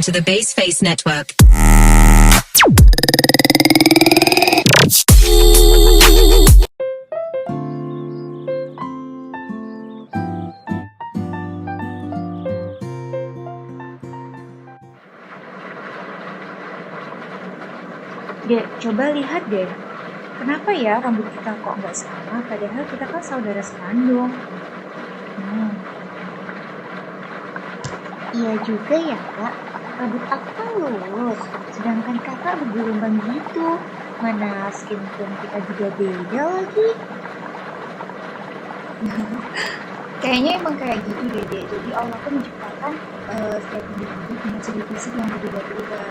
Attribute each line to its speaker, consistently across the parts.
Speaker 1: to the Baseface Network.
Speaker 2: Dek, coba lihat deh. Kenapa ya rambut kita kok nggak sama, padahal kita kan saudara sekandung.
Speaker 3: Iya juga ya kak, rambut aku kan lurus, sedangkan kakak bergelombang gitu. Mana skin tone kita juga beda lagi.
Speaker 2: Kayaknya emang kayak gitu deh, Dek. Jadi Allah tuh menciptakan setiap individu punya ciri fisik yang berbeda-beda.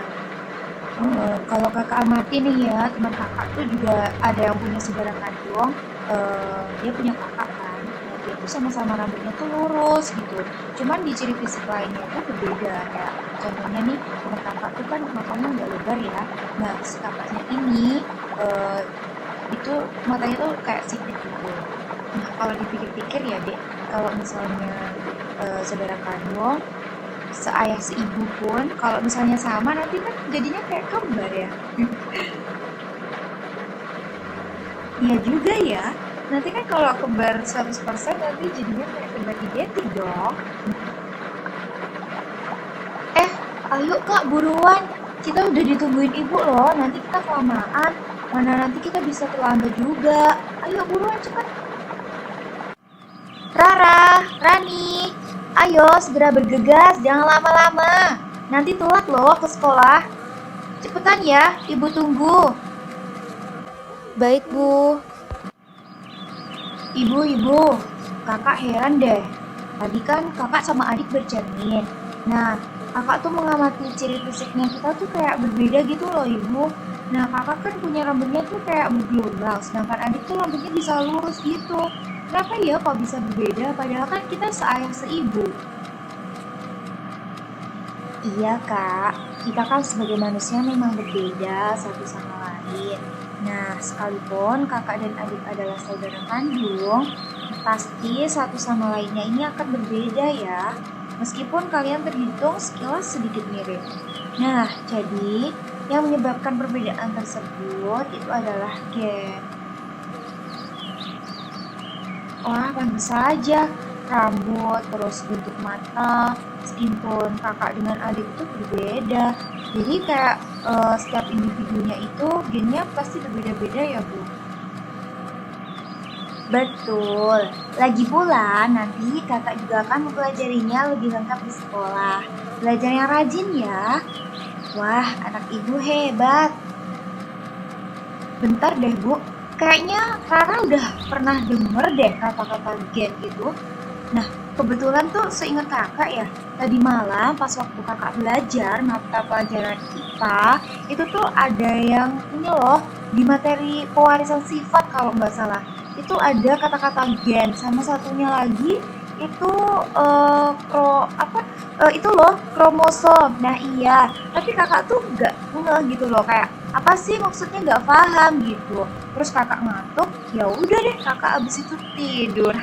Speaker 2: Kalau kakak amati nih ya, teman kakak tuh juga ada yang punya saudara kandung, dia punya kakak kan. Nah, dia tuh sama-sama rambutnya tuh lurus gitu. Cuman di ciri fisik lainnya tuh berbeda ya. Contohnya nih, teman kakak tuh kan matanya nggak lebar ya. Nah, si kakaknya ini itu matanya tuh kayak sipit gitu. Nah, kalau dipikir-pikir ya dek, kalau misalnya saudara kandung, seayah seibu pun, kalau misalnya sama nanti kan jadinya kayak kembar ya. Iya juga ya, nanti kan kalau kembar 100% nanti jadinya kayak kembar identik dong. Ayo kak, buruan, kita udah ditungguin ibu loh, nanti kita kelamaan, mana nanti kita bisa terlambat juga. Ayo buruan cepat. Rara, Rani, ayo segera bergegas, jangan lama-lama. Nanti telat loh ke sekolah. Cepetan ya, ibu tunggu.
Speaker 4: Baik, Bu.
Speaker 2: Ibu, kakak heran deh. Tadi kan kakak sama adik bercermin. Nah, kakak tuh mengamati ciri fisiknya kita tuh kayak berbeda gitu loh ibu. Nah, kakak kan punya rambutnya tuh kayak bergelombang, sedangkan adik tuh rambutnya bisa lurus gitu. Kenapa ya kok bisa berbeda, padahal kan kita seayah seibu? Iya kak, kita kan sebagai manusia memang berbeda satu sama lain. Nah, sekalipun kakak dan adik adalah saudara kandung, pasti satu sama lainnya ini akan berbeda ya. Meskipun kalian terhitung sekilas sedikit mirip. Nah, jadi yang menyebabkan perbedaan tersebut itu adalah gen. Wah, pantas saja. Rambut, terus bentuk mata, skin tone kakak dengan adik itu berbeda. Jadi kayak setiap individunya itu gennya pasti berbeda-beda ya Bu. Betul. Lagi pula nanti kakak juga akan mempelajarinya lebih lengkap di sekolah. Belajar yang rajin ya. Wah, anak ibu hebat. Bentar deh Bu, kayaknya Rara udah pernah denger deh kata-kata gen gitu. Nah, kebetulan tuh seingat kakak ya, tadi malam pas waktu kakak belajar mata pelajaran IPA, itu tuh ada yang ini loh, di materi pewarisan sifat kalau nggak salah. Itu ada kata-kata gen, sama satunya lagi itu itu loh kromosom. Nah iya, tapi kakak tuh nggak ngeh gitu loh, kayak apa sih maksudnya nggak paham gitu. Terus kakak ngantuk, ya udah deh kakak abis itu tidur.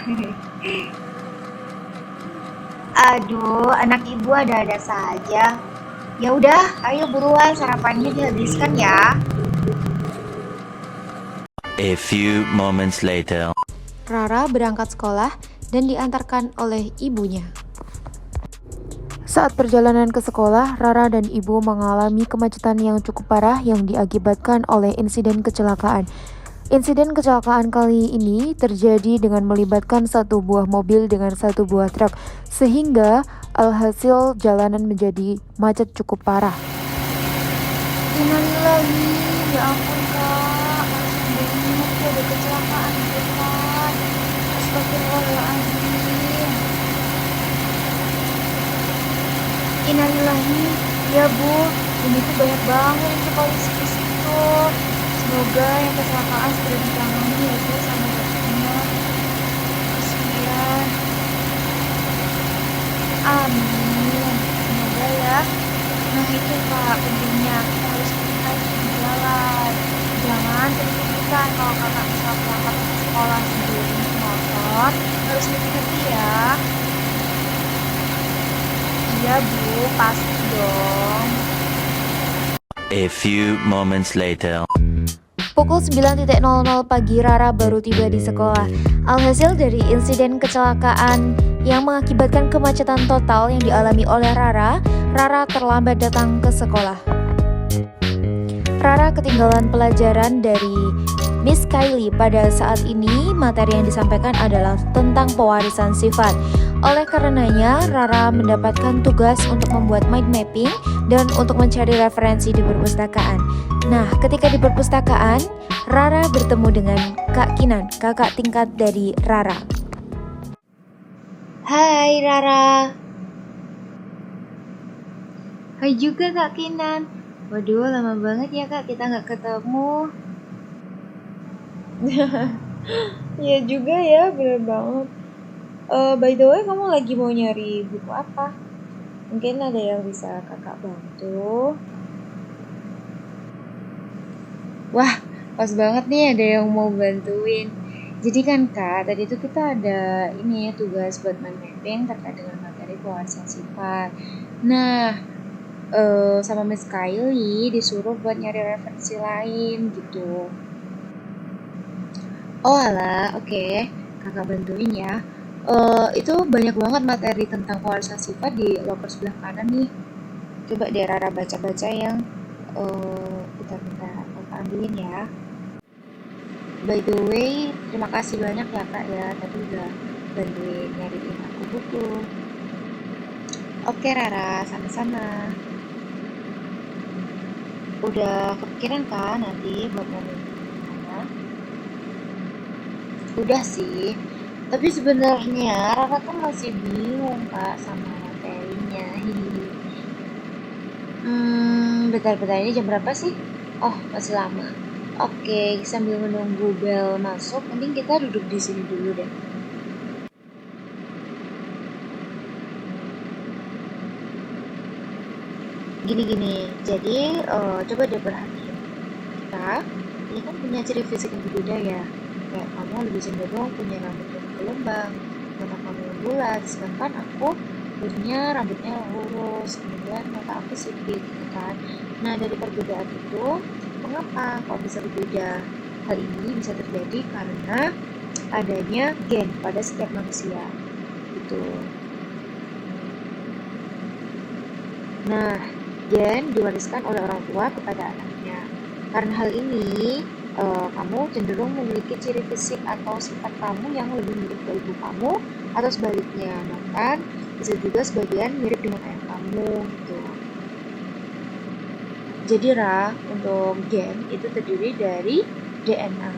Speaker 2: Aduh, anak ibu ada-ada saja. Ya udah, ayo buruan sarapannya dihabiskan ya.
Speaker 5: A few moments later.
Speaker 4: Rara berangkat sekolah dan diantarkan oleh ibunya. Saat perjalanan ke sekolah, Rara dan ibu mengalami kemacetan yang cukup parah yang diakibatkan oleh insiden kecelakaan. Insiden kecelakaan kali ini terjadi dengan melibatkan satu buah mobil dengan satu buah truk, sehingga alhasil jalanan menjadi macet cukup parah.
Speaker 2: Innalillahi, ya ampun kak, langsung ada kecelakaan di depan. Astagfirullahaladzim. Innalillahi, ya Bu, ini tuh banyak banget itu polisi di situ. Semoga yang kecelakaan segera ditangani ya Bu sama dokternya. Kasihan. Amin. Semoga ya. Nah itu Kak, pentingnya kita harus hati-hati di jalan. Jangan terikut-ikutan kalau kakak misal berangkat ke sekolah sendiri motor, harus hati-hati ya. Iya Bu, pasti. dong.
Speaker 5: A few moments later.
Speaker 4: Pukul 9.00 pagi Rara baru tiba di sekolah. Alhasil dari insiden kecelakaan yang mengakibatkan kemacetan total yang dialami oleh Rara terlambat datang ke sekolah. Rara ketinggalan pelajaran dari Miss Kylie. Pada saat ini materi yang disampaikan adalah tentang pewarisan sifat. Oleh karenanya Rara mendapatkan tugas untuk membuat mind mapping dan untuk mencari referensi di perpustakaan. Nah, ketika di perpustakaan, Rara bertemu dengan Kak Kinan, kakak tingkat dari Rara. Hai Rara.
Speaker 2: Hai juga Kak Kinan. Waduh, lama banget ya Kak kita nggak ketemu.
Speaker 3: Iya juga ya, bener banget. By the way, kamu lagi mau nyari buku apa? Mungkin ada yang bisa kakak bantu. Wah, pas banget nih ada yang mau bantuin. Jadi kan Kak, tadi itu kita ada ini ya tugas buat mind mapping terkait dengan materi pewarisan sifat. Nah, sama Miss Kylie disuruh buat nyari referensi lain gitu. Oh alah, oke. Kakak bantuin ya. Itu banyak banget materi tentang pewarisan sifat di loker sebelah kanan nih. Coba deh Rara baca-baca yang bentar kakak ambilin ya. By the way, terima kasih banyak ya Kak ya, tadi udah bantuin nyariin aku buku. Oke Rara, sama-sama. Udah kepikiran kan nanti buat nyariin gimana? Udah sih, tapi sebenarnya Rara tuh masih bingung Kak sama materinya. Bentar-bentar, ini jam berapa sih? Oh, masih lama. Oke, sambil menunggu bel masuk, mending kita duduk di sini dulu deh. Gini, jadi coba deh perhatiin. Kita ini kan punya ciri fisik yang berbeda ya. Kayak kamu lebih cenderung punya rambut yang gelombang, mata kamu yang bulat, sedangkan aku punya rambutnya lurus, kemudian mata aku sipit gitu kan. Nah, dari perbedaan itu, mengapa kok bisa berbeda? Hal ini bisa terjadi karena adanya gen pada setiap manusia gitu. Nah, gen diwariskan oleh orang tua kepada anaknya. Karena hal ini, kamu cenderung memiliki ciri fisik atau sifat kamu yang lebih mirip ke ibu kamu atau sebaliknya. Bahkan bisa juga sebagian mirip dengan ayah kamu gitu. Jadi Ra, untuk gen itu terdiri dari DNA.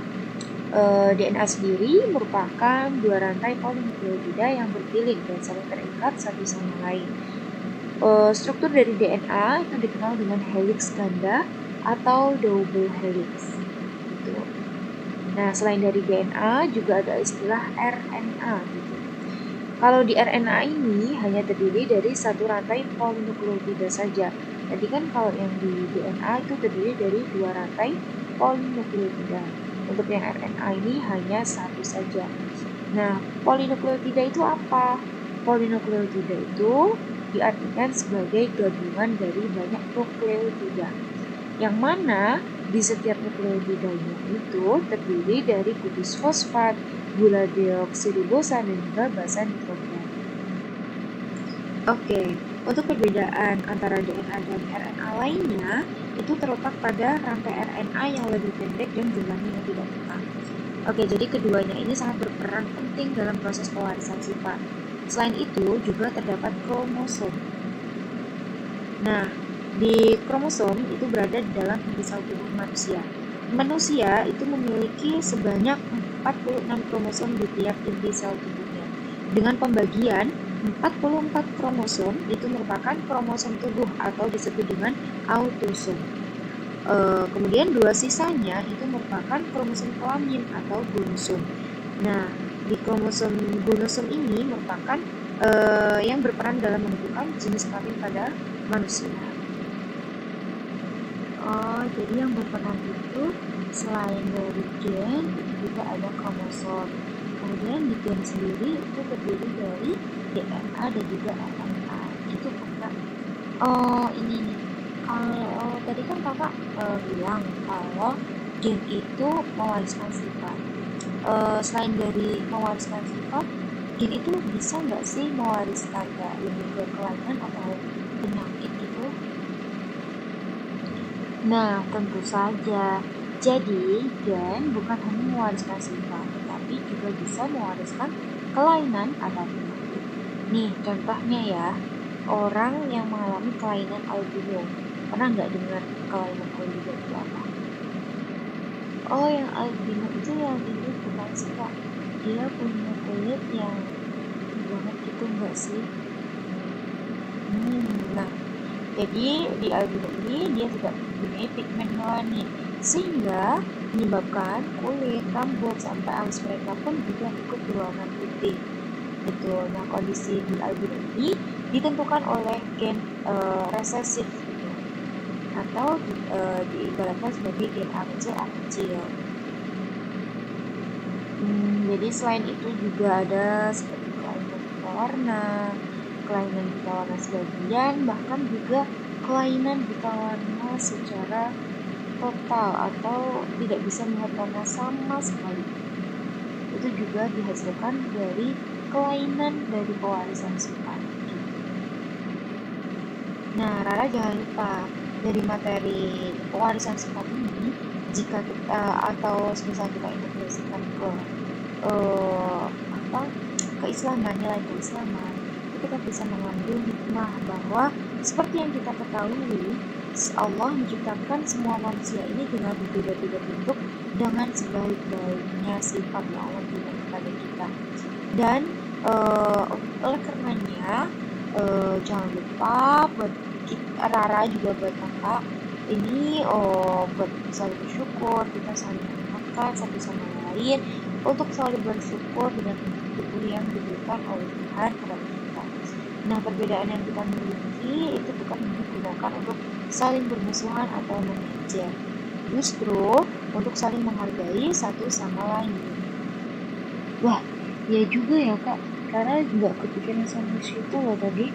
Speaker 3: DNA sendiri merupakan dua rantai polinukleotida yang bergiling dan saling terikat satu sama lain. Struktur dari DNA itu dikenal dengan helix ganda atau double helix. Gitu. Nah, selain dari DNA juga ada istilah RNA. Gitu. Kalau di RNA ini hanya terdiri dari satu rantai polinukleotida saja. Tadi kan kalau yang di DNA itu terdiri dari dua rantai polinukleotida. Untuk yang RNA ini hanya satu saja. Nah, polinukleotida itu apa? Polinukleotida itu diartikan sebagai gabungan dari banyak nukleotida. Yang mana di setiap nukleotidanya itu terdiri dari gugus fosfat, gula deoksiribosa, dan juga basa nitrogen. Oke, untuk perbedaan antara DNA dan RNA lainnya itu terletak pada rantai RNA yang lebih pendek dan jumlahnya yang tidak tetap. Oke, jadi keduanya ini sangat berperan penting dalam proses pewarisan sifat. Selain itu juga terdapat kromosom. Nah, di kromosom itu berada di dalam inti sel tubuh manusia. Manusia itu memiliki sebanyak 46 kromosom di tiap inti sel tubuhnya. Dengan pembagian 44 kromosom itu merupakan kromosom tubuh atau disebut dengan autosom. Kemudian dua sisanya itu merupakan kromosom kelamin atau gonosom. Nah, di kromosom gonosom ini merupakan yang berperan dalam menentukan jenis kelamin pada manusia.
Speaker 2: Oh, jadi yang berperan itu selain dari gen, itu juga ada kromosom. Kemudian di gen sendiri itu terdiri dari DNA dan juga RNA. Gitu kan Kak?
Speaker 3: Oh, ini nih. Kalau tadi kan kakak bilang kalau gen itu mewariskan sifat. Selain dari mewariskan sifat, gen itu bisa nggak sih mewariskan kayak lebih ke kelainan atau penyakit gitu? Nah, tentu saja. Jadi, gen bukan hanya mewariskan sifat, tetapi juga bisa mewariskan kelainan atau penyakit. Nih, contohnya ya, orang yang mengalami kelainan albino. Pernah nggak dengar kelainan albino itu apa? Oh, yang albino itu yang ini bukan sih, Kak. Dia punya kulit yang putih banget gitu, nggak sih? Nah, jadi di albino ini dia tidak mempunyai pigmen melanin sehingga menyebabkan kulit, rambut, sampai alis mereka pun juga ikut berwarna putih. Betul. Nah, kondisi di albino ini ditentukan oleh gen resesif gitu, atau diibaratkan sebagai gen A kecil. Jadi selain itu juga ada seperti kelainan buta warna, kelainan buta warna sebagian, bahkan juga kelainan buta warna secara total atau tidak bisa melihat warna sama sekali. Itu juga dihasilkan dari kelainan dari pewarisan sifat. Nah, Rara jangan lupa dari materi pewarisan sifat ini, jika kita atau semisal kita integrasikan ke eh, apa keislaman, nilai keislaman, itu kita bisa mengambil hikmah bahwa seperti yang kita ketahui, Allah menciptakan semua manusia ini dengan berbeda-beda bentuk dengan sebaik-baiknya sifat yang Allah berikan kepada kita. Dan oleh karenanya jangan lupa buat Rara juga buat kakak ini buat saling bersyukur, kita saling mengingatkan satu sama lain untuk selalu bersyukur dengan tubuh yang diberikan oleh Tuhan kepada kita. Nah, perbedaan yang kita miliki itu bukan digunakan untuk saling bermusuhan atau mengejar, justru untuk saling menghargai satu sama lain. Wah, ya juga ya kak, karena nggak kepikiran sama situ loh tadi.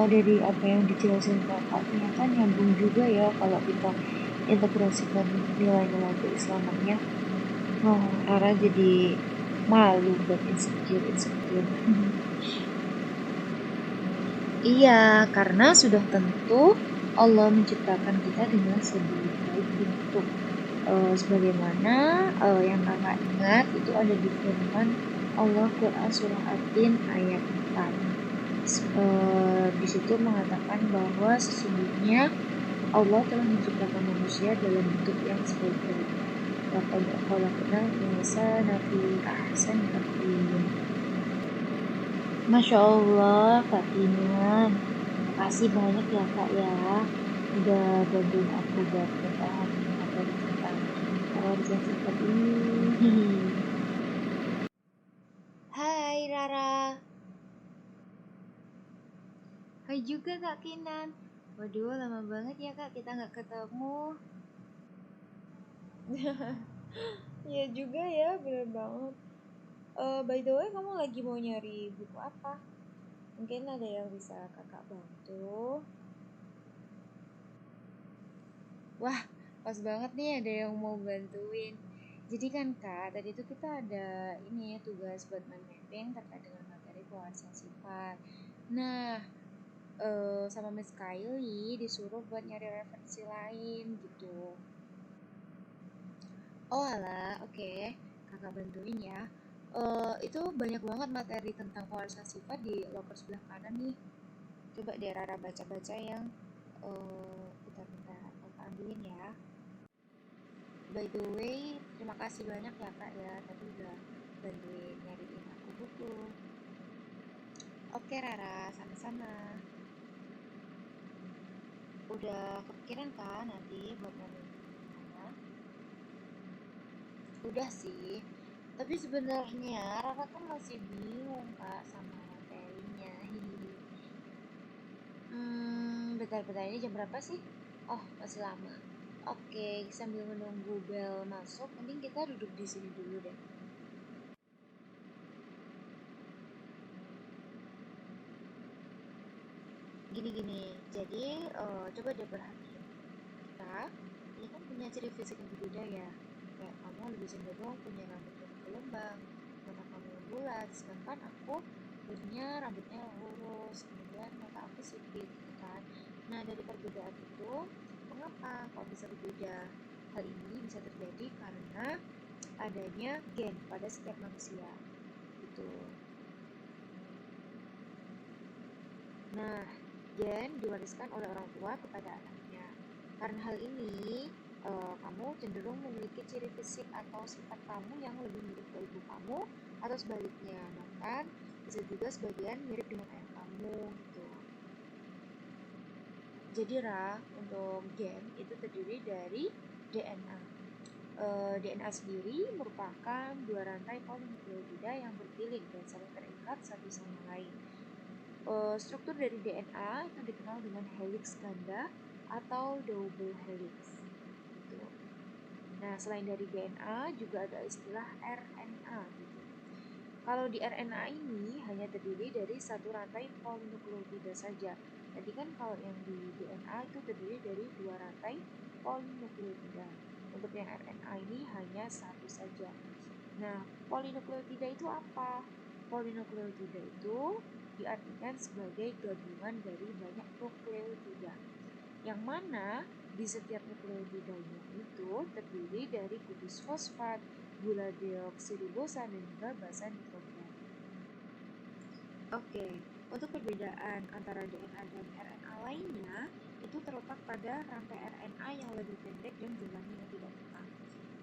Speaker 3: Dari apa yang dijelasin kakak ternyata nyambung juga ya kalau kita integrasikan nilai-nilai keislamannya. Oh, Rara jadi malu buat insecure. Iya, karena sudah tentu Allah menciptakan kita dengan sebaik bentuk. Sebagaimana yang kakak ingat itu ada di firman Allah Quran surah At-Tin ayat 4. Di situ mengatakan bahwa sesungguhnya Allah telah menciptakan manusia dalam bentuk yang sebaik-baiknya. Laqad khalaqnal insana fi ahsani taqwim. Masya Allah, Kak Tina. Makasih banyak ya Kak ya. Udah bantuin aku buat memahami materi tentang pewarisan sifat ini. Hai Rara. Hai juga Kak Kinan. Waduh, lama banget ya Kak kita nggak ketemu. Iya juga ya, bener banget. By the way, kamu lagi mau nyari buku apa? Mungkin ada yang bisa kakak bantu. Wah, pas banget nih ada yang mau bantuin. Jadi kan kak, tadi itu kita ada ini ya tugas buat mapping terkait dengan materi pewarisan sifat. Nah, sama Miss Kylie disuruh buat nyari referensi lain gitu. Oh alah, oke, kakak bantuin ya. Itu banyak banget materi tentang pewarisan sifat di loker sebelah kanan nih. Coba deh Rara baca-baca yang bentar-bentar kakak ambilin ya. By the way, terima kasih banyak ya kak ya, tadi udah bantuin nyariin aku buku. Oke Rara, sama-sama. Udah kepikiran kan nanti buat nyariin bukunya? Udah sih, tapi sebenarnya Rara tuh masih bingung kak sama materinya. Bentar-bentar ini jam berapa sih? Oh, masih lama. Oke, sambil menunggu bel masuk, mending kita duduk di sini dulu deh. Gini-gini, jadi coba deh perhatiin. Kita ini kan punya ciri fisik yang berbeda ya. Kayak kamu lebih cenderung punya rambut yang gelombang, mata kamu yang bulat, sedangkan aku punya rambutnya yang lurus, kemudian mata aku sipit gitu kan. Nah, dari perbedaan itu, mengapa kok bisa berbeda? Hal ini bisa terjadi karena adanya gen pada setiap manusia. Gitu. Nah, gen diwariskan oleh orang tua kepada anaknya. Karena hal ini, kamu cenderung memiliki ciri fisik atau sifat kamu yang lebih mirip ke ibu kamu, atau sebaliknya. Bahkan bisa juga sebagian mirip dengan ayah kamu gitu. Jadi Ra, untuk gen itu terdiri dari DNA. DNA sendiri merupakan dua rantai polinukleotida yang bertiling dan saling terikat satu sama lain. Struktur dari DNA itu dikenal dengan helix ganda atau double helix. Gitu. Nah, selain dari DNA juga ada istilah RNA gitu. Kalau di RNA ini hanya terdiri dari satu rantai polinukleotida saja. Tadi kan kalau yang di DNA itu terdiri dari dua rantai polinukleotida. Untuk yang RNA ini hanya satu saja. Nah, polinukleotida itu apa? Polinukleotida itu diartikan sebagai gabungan dari banyak nukleotida, yang mana di setiap nukleotidanya itu terdiri dari gugus fosfat, gula deoksiribosa, dan juga basa nitrogen. Oke, untuk perbedaan antara DNA dan RNA lainnya, itu terletak pada rantai RNA yang lebih pendek dan jumlahnya yang tidak tetap.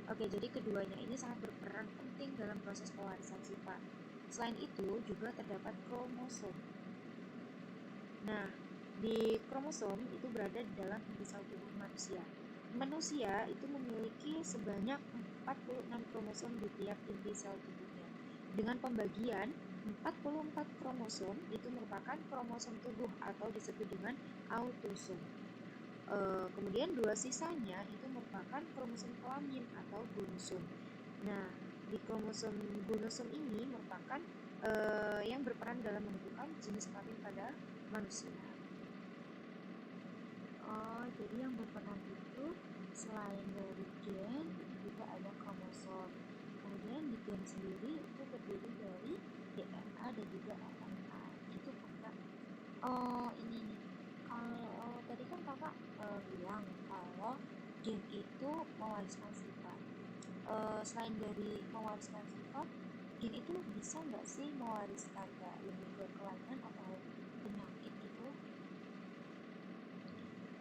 Speaker 3: Oke, jadi keduanya ini sangat berperan penting dalam proses pewarisan sifat. Selain itu, juga terdapat kromosom. Nah, di kromosom itu berada di dalam inti sel tubuh manusia. Manusia itu memiliki sebanyak 46 kromosom di tiap inti sel tubuhnya. Dengan pembagian 44 kromosom itu merupakan kromosom tubuh atau disebut dengan autosom. Kemudian dua sisanya itu merupakan kromosom kelamin atau gonosom. Nah, di kromosom gonosom ini merupakan yang berperan dalam menentukan jenis kelamin pada manusia.
Speaker 2: Oh, jadi yang berperan itu selain dari gen, itu juga ada kromosom. Kemudian di gen sendiri itu terdiri dari DNA dan juga RNA. Gitu kan, Kak? Oh, ini nih. Kalau tadi kan Kakak bilang kalau gen itu mewariskan sifat. Selain dari mewariskan sifat, gen itu bisa nggak sih mewariskan kayak lebih ke kelainan atau penyakit gitu?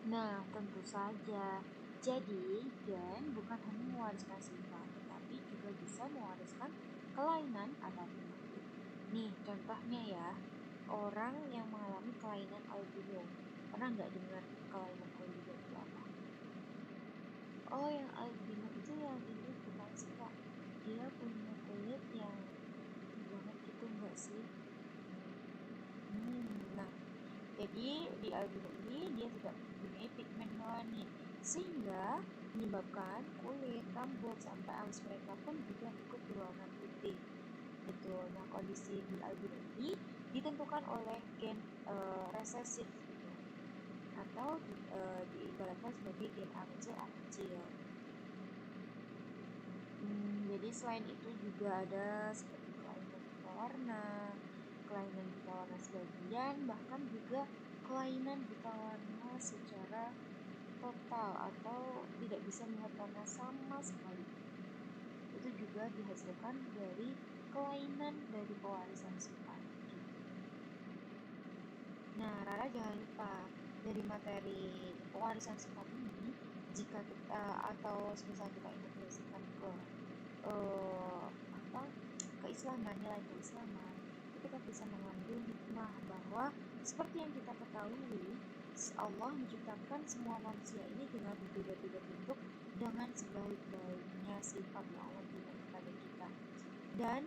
Speaker 3: Nah, tentu saja. Jadi, gen bukan hanya mewariskan sifat, tetapi juga bisa mewariskan kelainan atau penyakit. Nih, contohnya ya, orang yang mengalami kelainan albino. Pernah nggak dengar kelainan albino itu apa?
Speaker 2: Oh, yang albino itu yang ini bukan sih, Kak? Dia punya kulit yang putih banget gitu nggak sih?
Speaker 3: Nah, jadi di albino ini dia tidak mempunyai pigmen melanin, sehingga menyebabkan kulit, rambut, sampai alis mereka pun juga ikut berwarna putih. Gitu. Nah, kondisi di albino ini ditentukan oleh gen resesif gitu, atau diibaratkan sebagai gen A kecil A kecil. Jadi selain itu juga ada seperti kelainan buta warna, kelainan buta warna sebagian, bahkan juga kelainan buta warna secara total atau tidak bisa melihat warna sama sekali. Itu juga dihasilkan dari kelainan dari pewarisan sifat. Gitu. Nah, Rara jangan lupa dari materi pewarisan sifat ini, jika kita atau semisal kita integrasikan ke eh, apa keislaman, nilai keislaman, itu kita bisa mengambil hikmah bahwa seperti yang kita ketahui, Allah menciptakan semua manusia ini dengan berbeda-beda bentuk dengan sebaik-baiknya sifat yang Allah berikan kepada kita. Dan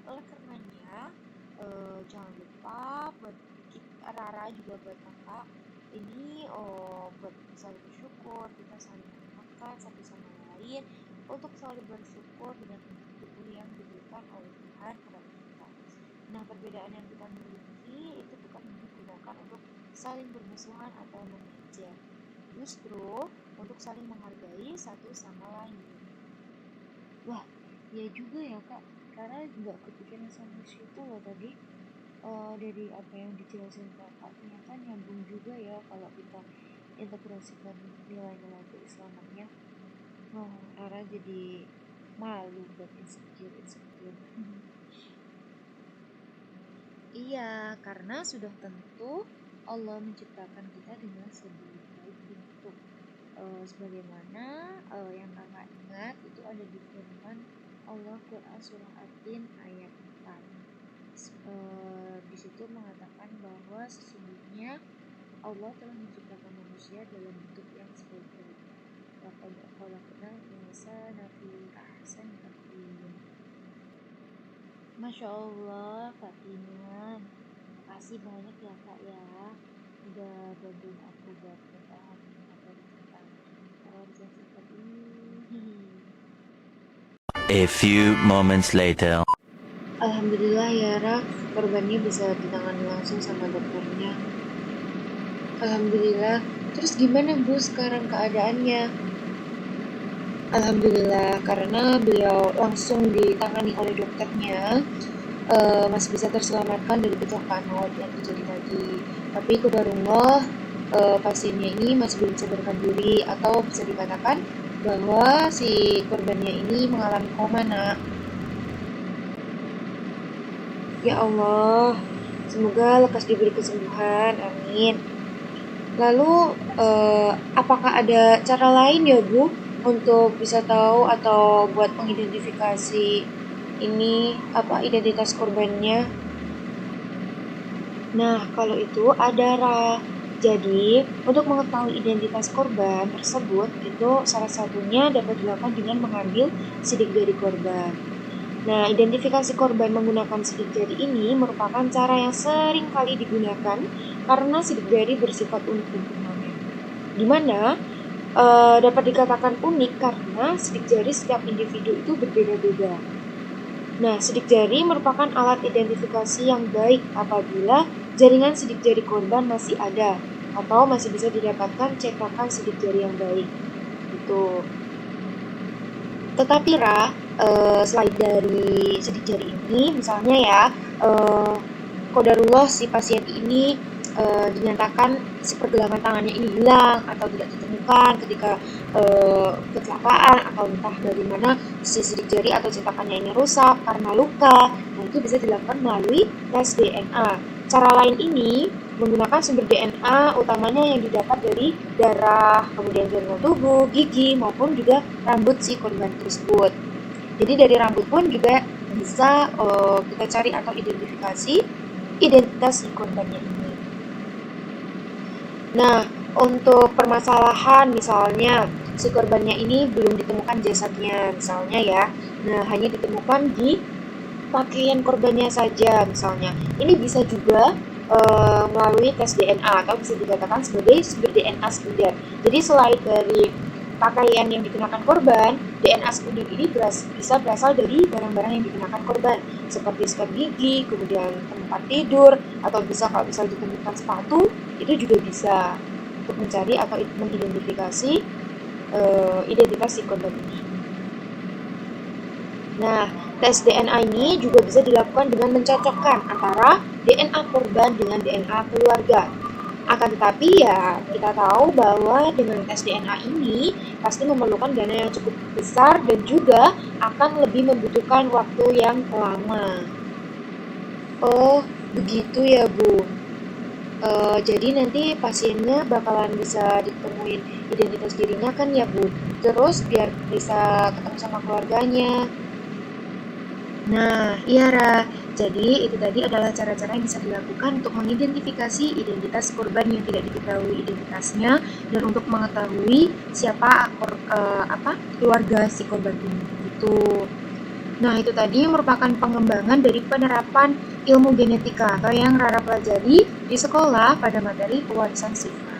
Speaker 3: oleh karenanya jangan lupa buat kita, Rara juga buat kakak ini buat saling bersyukur, kita saling mengingatkan satu sama lain untuk selalu bersyukur dengan tubuh yang diberikan oleh Tuhan kepada kita. Nah, perbedaan yang kita miliki itu bukan digunakan untuk saling bermusuhan atau mengejek, justru untuk saling menghargai satu sama lain. Wah, ya juga ya kak, karena nggak kepikiran sampai situ loh tadi. Dari apa yang dijelasin kakak ternyata nyambung juga ya kalau kita integrasikan nilai-nilai keislamannya. Oh, Rara jadi malu buat insecure. Iya, karena sudah tentu Allah menciptakan kita dengan sebaik bentuk. Sebagaimana yang kakak ingat itu ada di firman Allah Quran surah At-Tin ayat 4. Di situ mengatakan bahwa sesungguhnya Allah telah menciptakan manusia dalam bentuk yang sebaik-baiknya. Laqad khalaqnal insana fi ahsani taqwim. Masya Allah, Kak Tina. Makasih banyak ya Kak ya. Udah bantuin aku buat memahami materi tentang kewajiban zakat ini.
Speaker 5: A few moments later.
Speaker 3: Alhamdulillah ya Ra, korbannya bisa ditangani langsung sama dokternya. Alhamdulillah. Terus gimana Bu sekarang keadaannya? Alhamdulillah, karena beliau langsung ditangani oleh dokternya, masih bisa terselamatkan dari kecelakaan maut yang terjadi tadi. Tapi qadarullah, pasiennya ini masih belum sadarkan diri, atau bisa dikatakan bahwa si korbannya ini mengalami koma, nak. Ya Allah, semoga lekas diberi kesembuhan, amin. Lalu, apakah ada cara lain ya Bu untuk bisa tahu atau buat mengidentifikasi ini apa identitas korbannya? Nah, kalau itu ada Ra. Jadi, untuk mengetahui identitas korban tersebut itu salah satunya dapat dilakukan dengan mengambil sidik jari korban. Nah, identifikasi korban menggunakan sidik jari ini merupakan cara yang sering kali digunakan karena sidik jari bersifat unik dan permanen. Di mana dapat dikatakan unik karena sidik jari setiap individu itu berbeda-beda. Nah, sidik jari merupakan alat identifikasi yang baik apabila jaringan sidik jari korban masih ada atau masih bisa didapatkan cetakan sidik jari yang baik. Gitu. Tetapi Ra, selain dari sidik jari ini, misalnya ya, qadarullah si pasien ini dinyatakan si pergelangan tangannya ini hilang atau tidak ditemukan ketika kecelakaan atau entah bagaimana si sidik jari atau cetakannya ini rusak karena luka. Nah, itu bisa dilakukan melalui tes DNA. Cara lain ini menggunakan sumber DNA utamanya yang didapat dari darah, kemudian jaringan tubuh, gigi, maupun juga rambut si korban tersebut. Jadi dari rambut pun juga bisa kita cari atau identifikasi identitas si korbannya ini. Nah, untuk permasalahan misalnya si korbannya ini belum ditemukan jasadnya misalnya ya. Nah, hanya ditemukan di pakaian korbannya saja misalnya. Ini bisa juga melalui tes DNA atau bisa dikatakan sebagai sumber DNA sekunder. Jadi selain dari pakaian yang dikenakan korban, DNA sekunder ini bisa berasal dari barang-barang yang dikenakan korban seperti sikat gigi, kemudian tempat tidur, atau bisa kalau bisa ditemukan sepatu, itu juga bisa untuk mencari atau mengidentifikasi identitas si korban ini. Nah, tes DNA ini juga bisa dilakukan dengan mencocokkan antara DNA korban dengan DNA keluarga. Akan tetapi ya kita tahu bahwa dengan tes DNA ini pasti memerlukan dana yang cukup besar dan juga akan lebih membutuhkan waktu yang lama. Oh, begitu ya Bu. Jadi nanti pasiennya bakalan bisa ditemuin identitas dirinya kan ya Bu. Terus biar bisa ketemu sama keluarganya. Nah, iya Ra. Jadi itu tadi adalah cara-cara yang bisa dilakukan untuk mengidentifikasi identitas korban yang tidak diketahui identitasnya dan untuk mengetahui siapa keluarga si korban ini. Gitu. Nah, itu tadi merupakan pengembangan dari penerapan ilmu genetika atau yang Rara pelajari di sekolah pada materi pewarisan sifat.